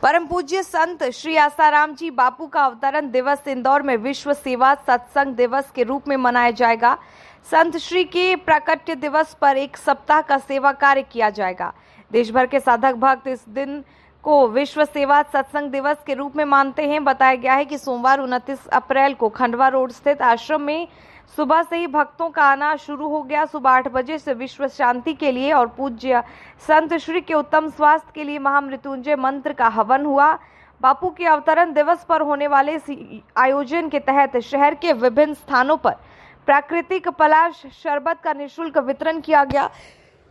परम पूज्य संत श्री आसाराम जी बापू का अवतरण दिवस इंदौर में विश्व सेवा सत्संग दिवस के रूप में मनाया जाएगा। संत श्री के प्राकट्य दिवस पर एक सप्ताह का सेवा कार्य किया जाएगा। देश भर के साधक भक्त इस दिन को विश्व सेवा सत्संग दिवस के रूप में मानते हैं। बताया गया है कि सोमवार 29 अप्रैल को खंडवा रोड स्थित आश्रम में सुबह से ही भक्तों का आना शुरू हो गया। सुबह 8 बजे से विश्व शांति के लिए और पूज्य संत श्री के उत्तम स्वास्थ्य के लिए महामृत्युंजय मंत्र का हवन हुआ। बापू के अवतरण दिवस पर होने वाले इस आयोजन के तहत शहर के विभिन्न स्थानों पर प्राकृतिक पलाश शरबत का निःशुल्क वितरण किया गया।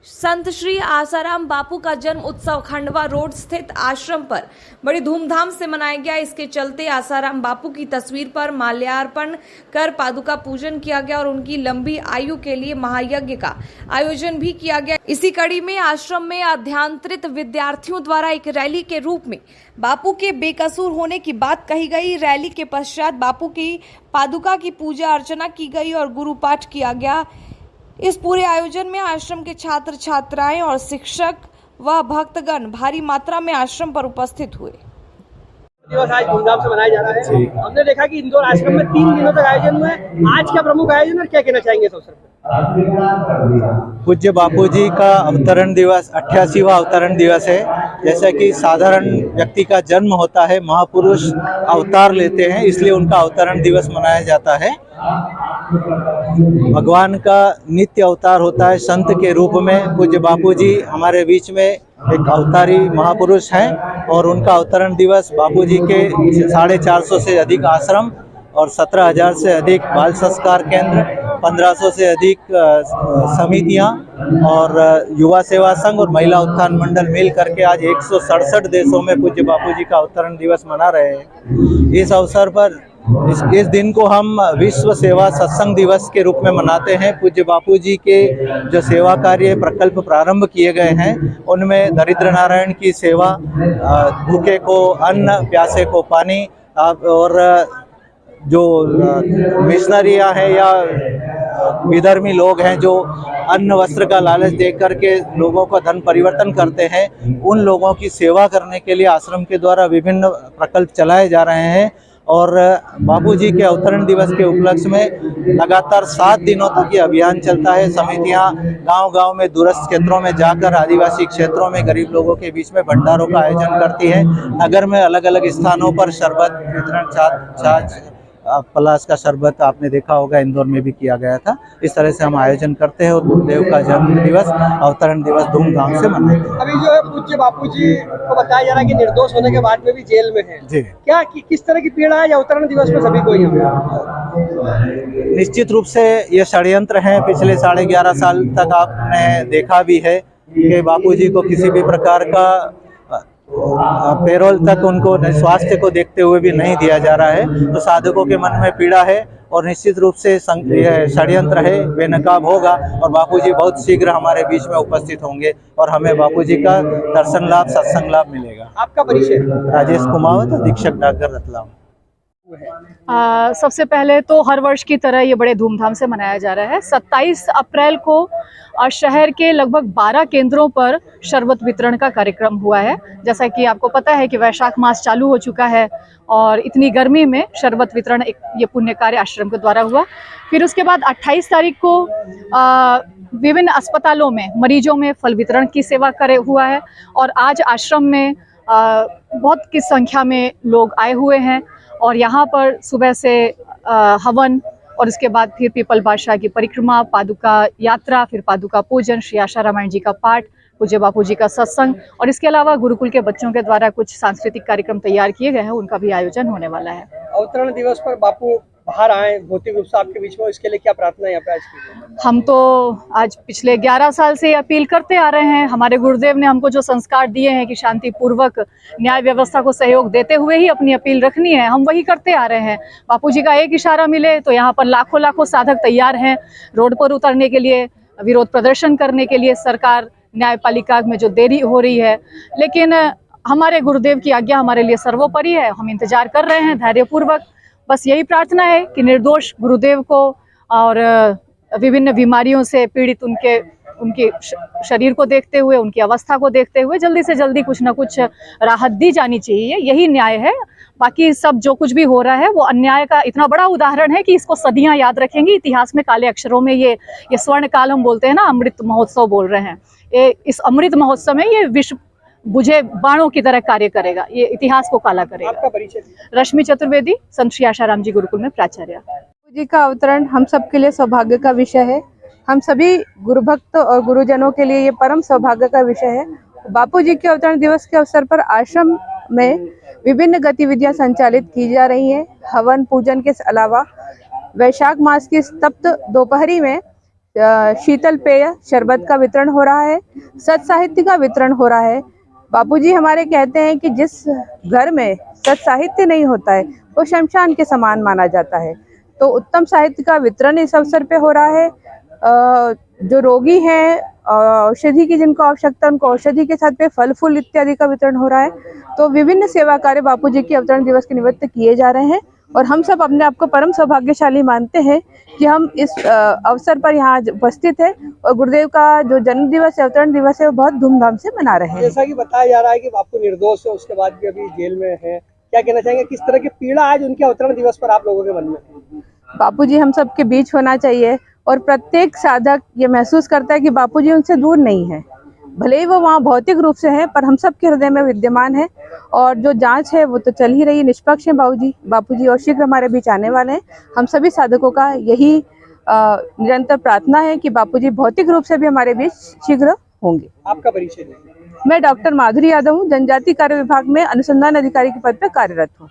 संत श्री आसाराम बापू का जन्म उत्सव खंडवा रोड स्थित आश्रम पर बड़ी धूमधाम से मनाया गया। इसके चलते आसाराम बापू की तस्वीर पर माल्यार्पण कर पादुका पूजन किया गया और उनकी लंबी आयु के लिए महायज्ञ का आयोजन भी किया गया। इसी कड़ी में आश्रम में अध्यांतरित विद्यार्थियों द्वारा एक रैली के रूप में बापू के बेकसूर होने की बात कही गई। रैली के पश्चात बापू की पादुका की पूजा अर्चना की गई और गुरु पाठ किया गया। इस पूरे आयोजन में आश्रम के छात्र छात्राएं और शिक्षक व भक्तगण भारी मात्रा में आश्रम पर उपस्थित हुए। दिवस आज धूमधाम से मनाया जा रहा है। हमने देखा कि इंदौर आश्रम में 3 दिनों तक आयोजन हुआ है। आज क्या प्रमुख आयोजन और क्या कहना चाहेंगे इस अवसर पर? पूज्य बापू जी का अवतरण दिवस 88वां अवतरण दिवस है। जैसा कि साधारण व्यक्ति का जन्म होता है, महापुरुष अवतार लेते हैं, इसलिए उनका अवतरण दिवस मनाया जाता है। भगवान का नित्य अवतार होता है संत के रूप में। पूज्य बापू जी हमारे बीच में एक अवतारी महापुरुष हैं और उनका अवतरण दिवस बापू जी के 450 से अधिक आश्रम और 17,000 से अधिक बाल संस्कार केंद्र, 1500 से अधिक समितियां और युवा सेवा संघ और महिला उत्थान मंडल मिल करके आज 167 देशों में पूज्य बापू जी का अवतरण दिवस मना रहे हैं। इस अवसर पर इस दिन को हम विश्व सेवा सत्संग दिवस के रूप में मनाते हैं। पूज्य बापू जी के जो सेवा कार्य प्रकल्प प्रारंभ किए गए हैं उनमें दरिद्र नारायण की सेवा, भूखे को अन्न, प्यासे को पानी और जो मिशनरियाँ हैं या विधर्मी लोग हैं जो अन्न वस्त्र का लालच देख करके लोगों का धन परिवर्तन करते हैं, उन लोगों की सेवा करने के लिए आश्रम के द्वारा विभिन्न प्रकल्प चलाए जा रहे हैं। और बापूजी के अवतरण दिवस के उपलक्ष्य में लगातार 7 दिनों तक ये अभियान चलता है। समितियां गांव-गांव में दूरस्थ क्षेत्रों में जाकर आदिवासी क्षेत्रों में गरीब लोगों के बीच में भंडारों का आयोजन करती है। नगर में अलग-अलग स्थानों पर शरबत वितरण, छाछ पलाश का शरबत आपने देखा होगा, इंदौर में भी किया गया था। इस तरह से हम आयोजन करते हैं और गुरुदेव का जन्म दिवस, अवतरण दिवस धूमधाम से मनाते हैं। अभी जो है पूज्य बापूजी को बताया जा रहा है कि निर्दोष होने के बाद में भी जेल में है जी, क्या किस तरह की पीड़ा है अवतरण दिवस में सभी को? निश्चित रूप से ये षड्यंत्र है। पिछले 11.5 साल तक आपने देखा भी है कि बापूजी को किसी भी प्रकार का पेरोल तक उनको स्वास्थ्य को देखते हुए भी नहीं दिया जा रहा है। तो साधकों के मन में पीड़ा है और निश्चित रूप से यह षड्यंत्र है, बेनकाब होगा और बापूजी बहुत शीघ्र हमारे बीच में उपस्थित होंगे और हमें बापूजी का दर्शन लाभ, सत्संग लाभ मिलेगा। आपका परिचय? राजेश कुमावत, अधीक्षक डाकघर रतलाम। सबसे पहले तो हर वर्ष की तरह ये बड़े धूमधाम से मनाया जा रहा है। 27 अप्रैल को शहर के लगभग 12 केंद्रों पर शरबत वितरण का कार्यक्रम हुआ है। जैसा कि आपको पता है कि वैशाख मास चालू हो चुका है और इतनी गर्मी में शरबत वितरण ये पुण्य कार्य आश्रम के द्वारा हुआ। फिर उसके बाद 28 तारीख को विभिन्न अस्पतालों में मरीजों में फल वितरण की सेवा हुआ है और आज आश्रम में बहुत की संख्या में लोग आए हुए हैं और यहाँ पर सुबह से हवन और उसके बाद फिर पीपल बादशाह की परिक्रमा, पादुका यात्रा, फिर पादुका पूजन, श्री आसाराम जी का पाठ, पूज्य बापू जी का सत्संग और इसके अलावा गुरुकुल के बच्चों के द्वारा कुछ सांस्कृतिक कार्यक्रम तैयार किए गए हैं, उनका भी आयोजन होने वाला है। अवतरण दिवस पर बापू बाहर आए भौतिक रूप से आपके बीच में, इसके लिए क्या प्रार्थना यहाँ पे आज की? हम तो आज पिछले 11 साल से अपील करते आ रहे हैं। हमारे गुरुदेव ने हमको जो संस्कार दिए हैं कि शांति पूर्वक न्याय व्यवस्था को सहयोग देते हुए ही अपनी अपील रखनी है, हम वही करते आ रहे हैं। बापूजी का एक इशारा मिले तो यहाँ पर लाखों साधक तैयार हैं रोड पर उतरने के लिए, विरोध प्रदर्शन करने के लिए। सरकार न्यायपालिका में जो देरी हो रही है, लेकिन हमारे गुरुदेव की आज्ञा हमारे लिए सर्वोपरि है। हम इंतजार कर रहे हैं धैर्यपूर्वक। बस यही प्रार्थना है कि निर्दोष गुरुदेव को और विभिन्न बीमारियों से पीड़ित उनके उनके शरीर को देखते हुए, उनकी अवस्था को देखते हुए जल्दी से जल्दी कुछ ना कुछ राहत दी जानी चाहिए, यही न्याय है। बाकी सब जो कुछ भी हो रहा है वो अन्याय का इतना बड़ा उदाहरण है कि इसको सदियां याद रखेंगी। इतिहास में काले अक्षरों में ये स्वर्ण काल हम बोलते हैं ना, अमृत महोत्सव बोल रहे हैं। इस अमृत महोत्सव में ये विश्व बुझे बाणों की तरह कार्य करेगा, ये इतिहास को काला करेगा। आपका परिचय? रश्मि चतुर्वेदी, संत श्री आशाराम जी गुरुकुल में प्राचार्य। बापू जी का अवतरण हम सब के लिए सौभाग्य का विषय है। हम सभी गुरु भक्त और गुरुजनों के लिए ये परम सौभाग्य का विषय है। बापू जी के अवतरण दिवस के अवसर पर आश्रम में विभिन्न गतिविधियां संचालित की जा रही हैं। हवन पूजन के अलावा वैशाख मास की तप्त दोपहरी में शीतल पेय शरबत का वितरण हो रहा है, सत साहित्य का वितरण हो रहा है। बापूजी हमारे कहते हैं कि जिस घर में सत साहित्य नहीं होता है वो शमशान के समान माना जाता है। तो उत्तम साहित्य का वितरण इस अवसर पे हो रहा है। जो रोगी हैं, औषधि की जिनको आवश्यकता, उनको औषधि के साथ पे फल फूल इत्यादि का वितरण हो रहा है। तो विभिन्न सेवा कार्य बापूजी के अवतरण दिवस के निमित्त किए जा रहे हैं और हम सब अपने आप को परम सौभाग्यशाली मानते हैं कि हम इस अवसर पर यहाँ उपस्थित है और गुरुदेव का जो जन्म दिवस है, अवतरण दिवस है, वो बहुत धूमधाम से मना रहे हैं। जैसा कि बताया जा रहा है कि बापू निर्दोष है, उसके बाद भी अभी जेल में है, क्या कहना चाहेंगे? किस तरह की पीड़ा आज उनके अवतरण दिवस पर आप लोगों के मन में है? बापूजी हम सबके बीच होना चाहिए और प्रत्येक साधक ये महसूस करता है कि बापूजी उनसे दूर नहीं है। भले ही वो वहाँ भौतिक रूप से है पर हम सबके हृदय में विद्यमान है और जो जांच है वो तो चल ही रही है, निष्पक्ष है बापूजी और शीघ्र हमारे बीच आने वाले हैं। हम सभी साधकों का यही निरंतर प्रार्थना है कि बापूजी भौतिक रूप से भी हमारे बीच शीघ्र होंगे। आपका परिचय दीजिए। मैं डॉक्टर माधुरी यादव हूँ, जनजाति कार्य विभाग में अनुसंधान अधिकारी के पद पर कार्यरत हूँ।